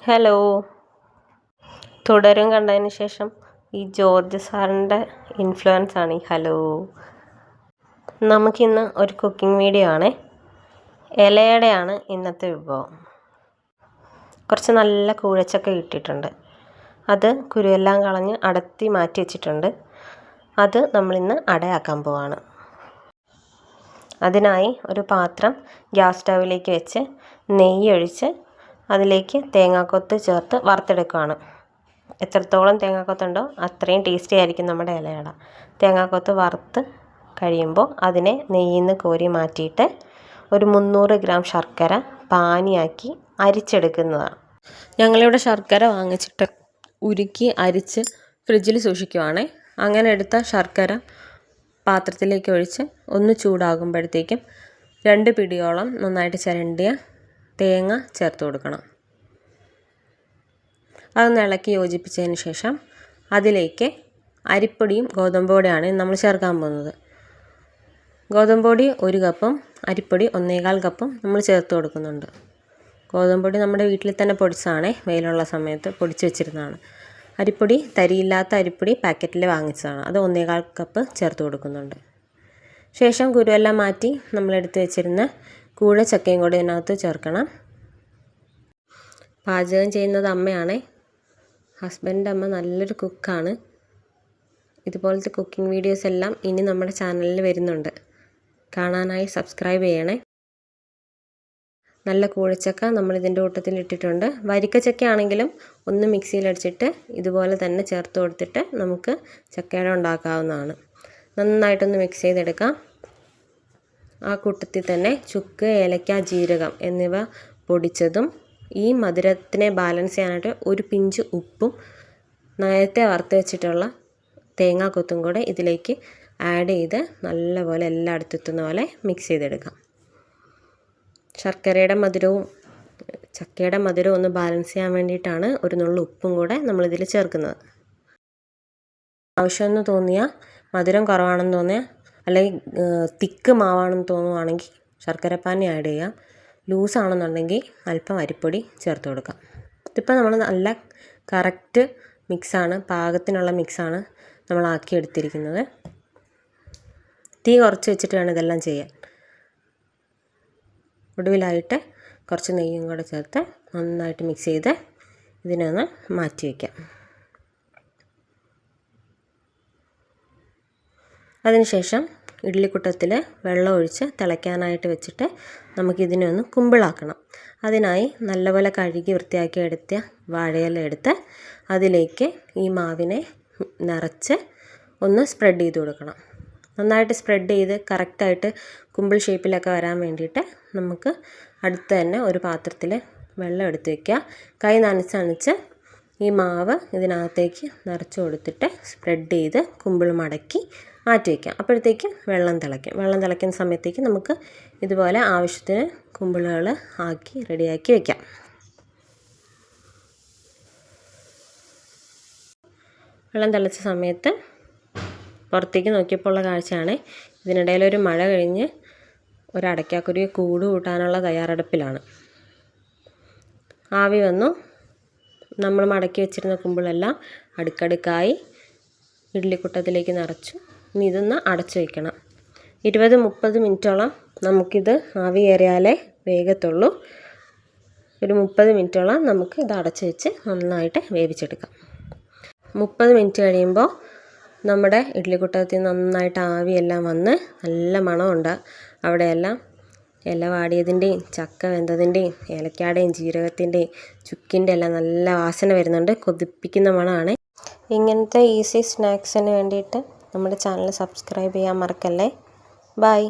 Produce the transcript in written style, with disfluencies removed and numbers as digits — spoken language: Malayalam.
ഹലോ. തുടരും കണ്ടതിന് ശേഷം ഈ ജോർജ് സാറിൻ്റെ ഇൻഫ്ലുവൻസ് ആണ് ഈ ഹലോ. നമുക്കിന്ന് ഒരു കുക്കിംഗ് വീഡിയോ ആണ്. ഇലയടയാണ് ഇന്നത്തെ വിഭവം. കുറച്ച് നല്ല കൂഴച്ചക്ക കിട്ടിയിട്ടുണ്ട്. അത് കുരുവെല്ലാം കളഞ്ഞ് അടർത്തി മാറ്റി വെച്ചിട്ടുണ്ട്. അത് നമ്മളിന്ന് അടയാക്കാൻ പോവാണ്. അതിനായി ഒരു പാത്രം ഗ്യാസ് സ്റ്റൗവിലേക്ക് വെച്ച് നെയ്യ് ഒഴിച്ച് അതിലേക്ക് തേങ്ങാക്കൊത്ത് ചേർത്ത് വറുത്തെടുക്കുകയാണ്. എത്രത്തോളം തേങ്ങാക്കൊത്തുണ്ടോ അത്രയും ടേസ്റ്റി ആയിരിക്കും നമ്മുടെ ഇലയട. തേങ്ങാക്കൊത്ത് വറുത്ത് കഴിയുമ്പോൾ അതിനെ നെയ്യിൽ നിന്ന് കോരി മാറ്റിയിട്ട് ഒരു 300 ഗ്രാം ശർക്കര പാനിയാക്കി അരിച്ചെടുക്കുന്നതാണ്. ഞങ്ങളിവിടെ ശർക്കര വാങ്ങിച്ചിട്ട് ഉരുക്കി അരിച്ച് ഫ്രിഡ്ജിൽ സൂക്ഷിക്കുവാണേ. അങ്ങനെ എടുത്ത ശർക്കര പാത്രത്തിലേക്ക് ഒഴിച്ച് ഒന്ന് ചൂടാകുമ്പോഴത്തേക്കും 2 പിടിയോളം നന്നായിട്ട് ചിരണ്ടിയ തേങ്ങ ചേർത്ത് കൊടുക്കണം. അതൊന്ന് ഇളക്കി യോജിപ്പിച്ചതിന് ശേഷം അതിലേക്ക് അരിപ്പൊടിയും ഗോതമ്പ് പൊടിയാണ് നമ്മൾ ചേർക്കാൻ പോകുന്നത്. ഗോതമ്പ് പൊടി 1 കപ്പും അരിപ്പൊടി 1.25 കപ്പും നമ്മൾ ചേർത്ത് കൊടുക്കുന്നുണ്ട്. ഗോതമ്പ് പൊടി നമ്മുടെ വീട്ടിൽ തന്നെ പൊടിച്ചതാണേ, വെയിലുള്ള സമയത്ത് പൊടിച്ച് വെച്ചിരുന്നതാണ്. അരിപ്പൊടി തരിയില്ലാത്ത അരിപ്പൊടി പാക്കറ്റിൽ വാങ്ങിച്ചതാണ്. അത് 1.25 കപ്പ് ചേർത്ത് കൊടുക്കുന്നുണ്ട്. ശേഷം കുരുവെല്ലാം മാറ്റി നമ്മളെടുത്ത് വെച്ചിരുന്ന കൂഴച്ചക്കയും കൂടി ഇതിനകത്ത് ചേർക്കണം. പാചകം ചെയ്യുന്നത് അമ്മയാണേ. ഹസ്ബൻഡിൻ്റെ അമ്മ നല്ലൊരു കുക്കാണ്. ഇതുപോലത്തെ കുക്കിംഗ് വീഡിയോസ് എല്ലാം ഇനി നമ്മുടെ ചാനലിൽ വരുന്നുണ്ട്. കാണാനായി സബ്സ്ക്രൈബ് ചെയ്യണേ. നല്ല കൂഴച്ചക്ക നമ്മൾ ഇതിൻ്റെ കൂട്ടത്തിൽ ഇട്ടിട്ടുണ്ട്. വരിക്കച്ചക്ക ആണെങ്കിലും ഒന്ന് മിക്സിയിലടിച്ചിട്ട് ഇതുപോലെ തന്നെ ചേർത്ത് കൊടുത്തിട്ട് നമുക്ക് ചക്കയട ഉണ്ടാക്കാവുന്നതാണ്. നന്നായിട്ടൊന്ന് മിക്സ് ചെയ്തെടുക്കാം. ആ കൂട്ടത്തിൽ തന്നെ ചുക്ക്, ഏലക്ക, ജീരകം എന്നിവ പൊടിച്ചതും ഈ മധുരത്തിനെ ബാലൻസ് ചെയ്യാനായിട്ട് ഒരു പിഞ്ച് ഉപ്പും നേരത്തെ വറുത്ത് വെച്ചിട്ടുള്ള തേങ്ങാക്കൊത്തും കൂടെ ഇതിലേക്ക് ആഡ് ചെയ്ത് നല്ലപോലെ എല്ലായിടത്തും എത്തുന്ന പോലെ മിക്സ് ചെയ്തെടുക്കാം. ശർക്കരയുടെ മധുരവും ചക്കയുടെ മധുരവും ഒന്ന് ബാലൻസ് ചെയ്യാൻ വേണ്ടിയിട്ടാണ് ഒരു നുള്ളു ഉപ്പും കൂടെ നമ്മളിതിൽ ചേർക്കുന്നത്. ആവശ്യമെന്ന് തോന്നിയാൽ, മധുരം കുറവാണെന്ന് തോന്നിയാൽ, അല്ലെങ്കിൽ തിക്ക് മാവാണെന്ന് തോന്നുവാണെങ്കിൽ ശർക്കരപ്പാനി ആഡ് ചെയ്യാം. ലൂസാണെന്നുണ്ടെങ്കിൽ അല്പം അരിപ്പൊടി ചേർത്ത് കൊടുക്കാം. ഇതിപ്പോൾ നമ്മൾ നല്ല കറക്റ്റ് മിക്സാണ്, പാകത്തിനുള്ള മിക്സാണ് നമ്മളാക്കിയെടുത്തിരിക്കുന്നത്. തീ കുറച്ച് വെച്ചിട്ട് വേണം ഇതെല്ലാം ചെയ്യാൻ. ഒടുവിലായിട്ട് കുറച്ച് നെയ്യും കൂടെ ചേർത്ത് നന്നായിട്ട് മിക്സ് ചെയ്ത് ഇതിനെ ഒന്ന് മാറ്റി വയ്ക്കാം. അതിനുശേഷം ഇഡ്ഡലിക്കുട്ടത്തിൽ വെള്ളം ഒഴിച്ച് തിളയ്ക്കാനായിട്ട് വെച്ചിട്ട് നമുക്കിതിനെ ഒന്ന് കുമ്പിളാക്കണം. അതിനായി നല്ലപോലെ കഴുകി വൃത്തിയാക്കി എടുത്ത വാഴയില എടുത്ത് അതിലേക്ക് ഈ മാവിനെ നിറച്ച് ഒന്ന് സ്പ്രെഡ് ചെയ്ത് കൊടുക്കണം. നന്നായിട്ട് സ്പ്രെഡ് ചെയ്ത് കറക്റ്റായിട്ട് കുമ്പിൾ ഷേപ്പിലൊക്കെ വരാൻ വേണ്ടിയിട്ട് നമുക്ക് അടുത്ത് തന്നെ ഒരു പാത്രത്തിൽ വെള്ളം എടുത്ത് വയ്ക്കുക. കൈ നനച്ച് ഈ മാവ് ഇതിനകത്തേക്ക് നിറച്ച് കൊടുത്തിട്ട് സ്പ്രെഡ് ചെയ്ത് കുമ്പിൾ മടക്കി മാറ്റി വയ്ക്കാം. അപ്പോഴത്തേക്ക് വെള്ളം തിളയ്ക്കും. വെള്ളം തിളയ്ക്കുന്ന സമയത്തേക്ക് നമുക്ക് ഇതുപോലെ ആവശ്യത്തിന് കുമ്പിളുകൾ ആക്കി റെഡിയാക്കി വയ്ക്കാം. വെള്ളം തിളച്ച സമയത്ത് പുറത്തേക്ക് നോക്കിയപ്പോൾ ഉള്ള കാഴ്ചയാണ്. ഇതിനിടയിലൊരു മഴ കഴിഞ്ഞ് ഒരു അടയ്ക്കാക്കുരുവി കൂട് കൂട്ടാനുള്ള തയ്യാറെടുപ്പിലാണ്. ആവി വന്നു. നമ്മൾ മടക്കി വെച്ചിരുന്ന കുമ്പിളെല്ലാം അടുക്കടുക്കായി ഇഡ്ഡലിക്കുട്ടത്തിലേക്ക് നിറച്ചു. ഇനി ഇതൊന്ന് അടച്ചു വയ്ക്കണം. 20-30 മിനിറ്റോളം നമുക്കിത് ആവി കയറിയാലേ വേഗത്തുള്ളൂ. ഒരു 30 മിനിറ്റോളം നമുക്ക് ഇത് അടച്ചു വെച്ച് നന്നായിട്ട് വേവിച്ചെടുക്കാം. 30 മിനിറ്റ് കഴിയുമ്പോൾ നമ്മുടെ ഇഡ്ഡലിക്കുട്ടത്തിൽ നന്നായിട്ട് ആവിയെല്ലാം വന്ന് നല്ല മണമുണ്ട്. അവിടെയെല്ലാം ഇല വാടിയതിൻ്റെയും ചക്ക വെന്തതിൻ്റെയും ഏലക്കാടേയും ജീരകത്തിൻ്റെയും ചുക്കിൻ്റെ എല്ലാം നല്ല വാസന വരുന്നുണ്ട്. കൊതിപ്പിക്കുന്ന മണമാണ്. ഇങ്ങനത്തെ ഈസി സ്നാക്സിന് വേണ്ടിയിട്ട് നമ്മുടെ ചാനൽ സബ്സ്ക്രൈബ് ചെയ്യാൻ മറക്കല്ലേ. ബൈ.